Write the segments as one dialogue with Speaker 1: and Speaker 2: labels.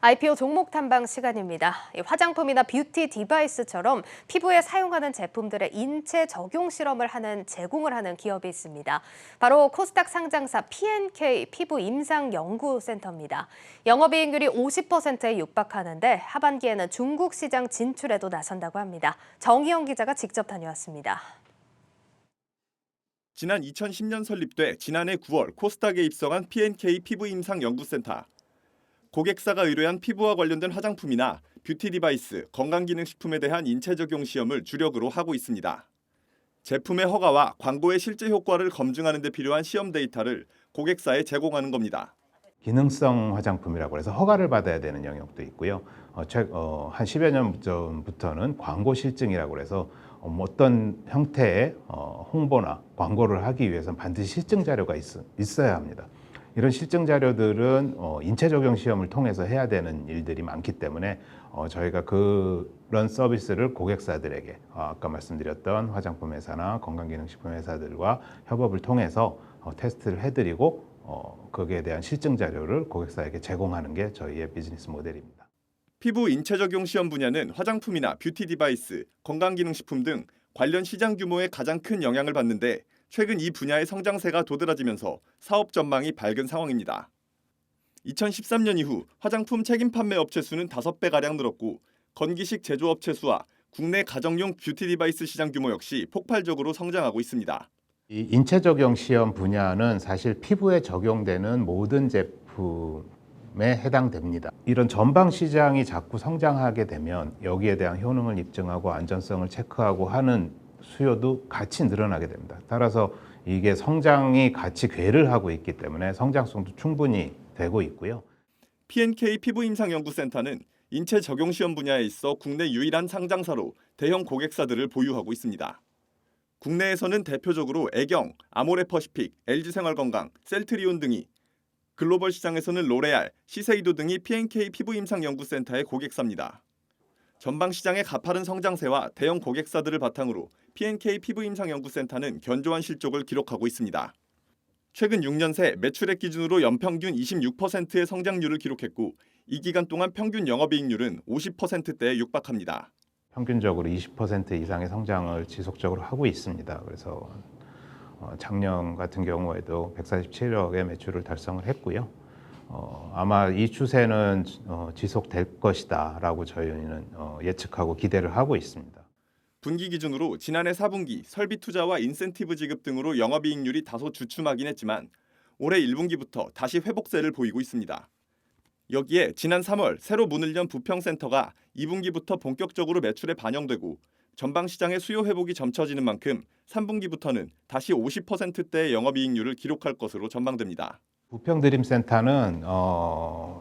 Speaker 1: IPO 종목 탐방 시간입니다. 화장품이나 뷰티 디바이스처럼 피부에 사용하는 제품들의 인체 적용 실험을 제공을 하는 기업이 있습니다. 바로 코스닥 상장사 P&K 피부 임상 연구센터입니다. 영업이익률이 50%에 육박하는데 하반기에는 중국 시장 진출에도 나선다고 합니다. 정희영 기자가 직접 다녀왔습니다.
Speaker 2: 지난 2010년 설립돼 지난해 9월 코스닥에 입성한 P&K 피부 임상 연구센터. 고객사가 의뢰한 피부와 관련된 화장품이나 뷰티 디바이스, 건강기능식품에 대한 인체 적용 시험을 주력으로 하고 있습니다. 제품의 허가와 광고의 실제 효과를 검증하는 데 필요한 시험 데이터를 고객사에 제공하는 겁니다.
Speaker 3: 기능성 화장품이라고 해서 허가를 받아야 되는 영역도 있고요. 한 10여 년 전부터는 광고 실증이라고 해서 어떤 형태의 홍보나 광고를 하기 위해서는 반드시 실증 자료가 있어야 합니다. 이런 실증 자료들은 인체 적용 시험을 통해서 해야 되는 일들이 많기 때문에 저희가 그런 서비스를 고객사들에게 아까 말씀드렸던 화장품 회사나 건강기능식품 회사들과 협업을 통해서 테스트를 해드리고 거기에 대한 실증 자료를 고객사에게 제공하는 게 저희의 비즈니스 모델입니다.
Speaker 2: 피부 인체 적용 시험 분야는 화장품이나 뷰티 디바이스, 건강기능식품 등 관련 시장 규모에 가장 큰 영향을 받는데 최근 이 분야의 성장세가 도드라지면서 사업 전망이 밝은 상황입니다. 2013년 이후 화장품 책임 판매 업체 수는 5배가량 늘었고 건기식 제조업체 수와 국내 가정용 뷰티 디바이스 시장 규모 역시 폭발적으로 성장하고 있습니다.
Speaker 3: 이 인체 적용 시험 분야는 사실 피부에 적용되는 모든 제품에 해당됩니다. 이런 전방 시장이 자꾸 성장하게 되면 여기에 대한 효능을 입증하고 안전성을 체크하고 하는 수요도 같이 늘어나게 됩니다. 따라서 이게 성장이 같이 궤를 하고 있기 때문에 성장성도 충분히 되고 있고요.
Speaker 2: P&K 피부임상연구센터는 인체 적용 시험 분야에 있어 국내 유일한 상장사로 대형 고객사들을 보유하고 있습니다. 국내에서는 대표적으로 애경, 아모레퍼시픽, LG생활건강, 셀트리온 등이, 글로벌 시장에서는 로레알, 시세이도 등이 P&K 피부임상연구센터의 고객사입니다. 전방 시장의 가파른 성장세와 대형 고객사들을 바탕으로 P&K 피부임상연구센터는 견조한 실적을 기록하고 있습니다. 최근 6년 새 매출액 기준으로 연평균 26%의 성장률을 기록했고 이 기간 동안 평균 영업이익률은 50%대에 육박합니다.
Speaker 3: 평균적으로 20% 이상의 성장을 지속적으로 하고 있습니다. 그래서 작년 같은 경우에도 147억의 매출을 달성을 했고요. 아마 이 추세는 지속될 것이다라고 저희는 예측하고 기대를 하고 있습니다.
Speaker 2: 분기 기준으로 지난해 4분기 설비 투자와 인센티브 지급 등으로 영업이익률이 다소 주춤하긴 했지만 올해 1분기부터 다시 회복세를 보이고 있습니다. 여기에 지난 3월 새로 문을 연 부평센터가 2분기부터 본격적으로 매출에 반영되고 전방 시장의 수요 회복이 점쳐지는 만큼 3분기부터는 다시 50%대의 영업이익률을 기록할 것으로 전망됩니다.
Speaker 3: 부평 드림센터는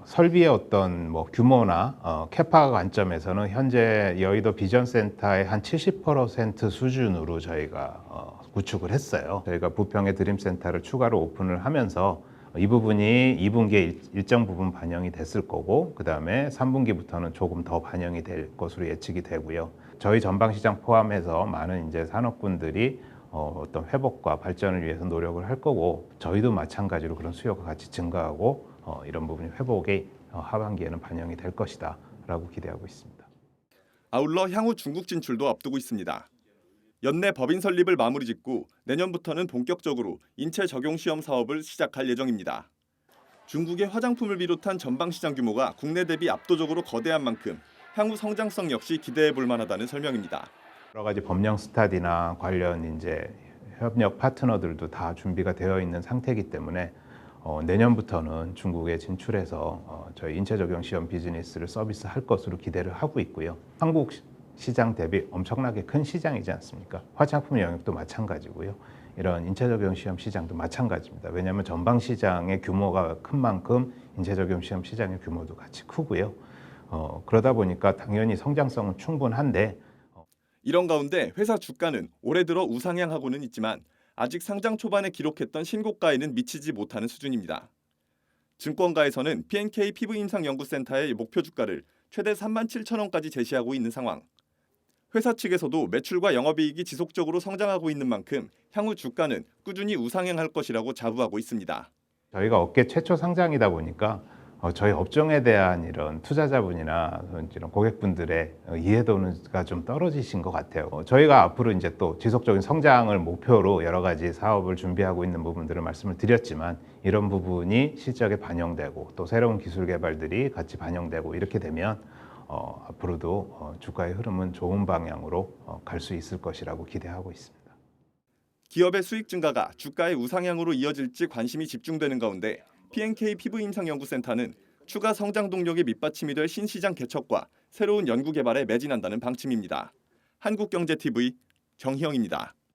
Speaker 3: 설비의 어떤 규모나 캐파 관점에서는 현재 여의도 비전센터의 한 70% 수준으로 저희가 구축을 했어요. 저희가 부평의 드림센터를 추가로 오픈을 하면서 이 부분이 2분기에 일정 부분 반영이 됐을 거고 그 다음에 3분기부터는 조금 더 반영이 될 것으로 예측이 되고요. 저희 전방시장 포함해서 많은 이제 산업군들이 어떤 회복과 발전을 위해서 노력을 할 거고 저희도 마찬가지로 그런 수요가 같이 증가하고 이런 부분이 회복이 하반기에는 반영이 될 것이다 라고 기대하고 있습니다.
Speaker 2: 아울러 향후 중국 진출도 앞두고 있습니다. 연내 법인 설립을 마무리 짓고 내년부터는 본격적으로 인체 적용 시험 사업을 시작할 예정입니다. 중국의 화장품을 비롯한 전방 시장 규모가 국내 대비 압도적으로 거대한 만큼 향후 성장성 역시 기대해 볼 만하다는 설명입니다.
Speaker 3: 여러 가지 법령 스터디나 관련 이제 협력 파트너들도 다 준비가 되어 있는 상태이기 때문에 내년부터는 중국에 진출해서 저희 인체 적용 시험 비즈니스를 서비스할 것으로 기대를 하고 있고요. 한국 시장 대비 엄청나게 큰 시장이지 않습니까? 화장품 영역도 마찬가지고요. 이런 인체 적용 시험 시장도 마찬가지입니다. 왜냐하면 전방 시장의 규모가 큰 만큼 인체 적용 시험 시장의 규모도 같이 크고요. 그러다 보니까 당연히 성장성은 충분한데
Speaker 2: 이런 가운데 회사 주가는 올해 들어 우상향하고는 있지만 아직 상장 초반에 기록했던 신고가에는 미치지 못하는 수준입니다. 증권가에서는 P&K 피부임상연구센터의 목표 주가를 최대 37,000원까지 제시하고 있는 상황. 회사 측에서도 매출과 영업이익이 지속적으로 성장하고 있는 만큼 향후 주가는 꾸준히 우상향할 것이라고 자부하고 있습니다.
Speaker 3: 저희가 업계 최초 상장이다 보니까 저희 업종에 대한 이런 투자자분이나 이런 고객분들의 이해도가 좀 떨어지신 것 같아요. 저희가 앞으로 이제 또 지속적인 성장을 목표로 여러 가지 사업을 준비하고 있는 부분들을 말씀을 드렸지만 이런 부분이 실적에 반영되고 또 새로운 기술 개발들이 같이 반영되고 이렇게 되면 앞으로도 주가의 흐름은 좋은 방향으로 갈 수 있을 것이라고 기대하고 있습니다.
Speaker 2: 기업의 수익 증가가 주가의 우상향으로 이어질지 관심이 집중되는 가운데 P&K 피부임상연구센터는 추가 성장 동력의 밑받침이 될 신시장 개척과 새로운 연구 개발에 매진한다는 방침입니다. 한국경제TV 정희영입니다.